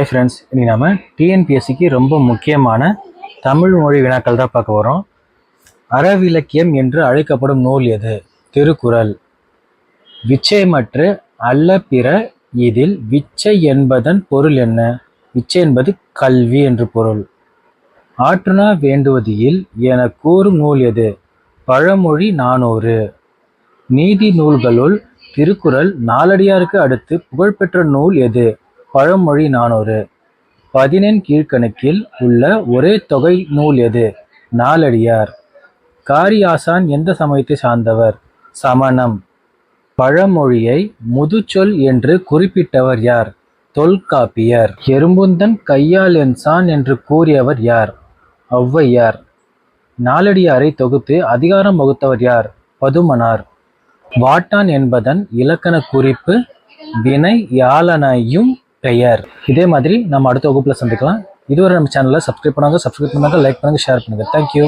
Hi friends, இன்றைக்கி நம்ம டிஎன்பிஎஸ்சிக்கு ரொம்ப முக்கியமான தமிழ் மொழி வினாக்கள் தான் பார்க்க போகிறோம். அறவிலக்கியம் என்று அழைக்கப்படும் நூல் எது? திருக்குறள். விச்சயமற்று அல்ல பிற, இதில் விச்சை என்பதன் பொருள் என்ன? விச்சை என்பது கல்வி என்று பொருள். ஆற்றுணா வேண்டுவது இல் என கூறும் நூல் எது? பழமொழி 400. நீதி நூல்களுள் திருக்குறள் நாலடியாருக்கு அடுத்து புகழ்பெற்ற நூல் எது? பழமொழி 400. 14 கீழ்கணக்கில் உள்ள ஒரே தொகை நூல் எது? நாலடியார். காரியாசான் எந்த சமயத்தை சார்ந்தவர்? சமணம். பழமொழியை முதுச்சொல் என்று குறிப்பிட்டவர் யார்? தொல்காப்பியர். எறும்புந்தன் கையால் என்சான் என்று கூறியவர் யார்? ஔவையார். நாலடியாரை தொகுத்து அதிகாரம் வகுத்தவர் யார்? பதுமனார். வாட்டான் என்பதன் இலக்கண குறிப்பு வினை யாழனையும் பெயர். இதே மாதிரி நம்ம அடுத்த வகுப்புல சந்திக்கலாம். இதுவரை நம்ம சேனலை சப்ஸ்கிரைப் பண்ணாங்க, லைக் பண்ணுங்க, ஷேர் பண்ணுங்க. தேங்க்யூ.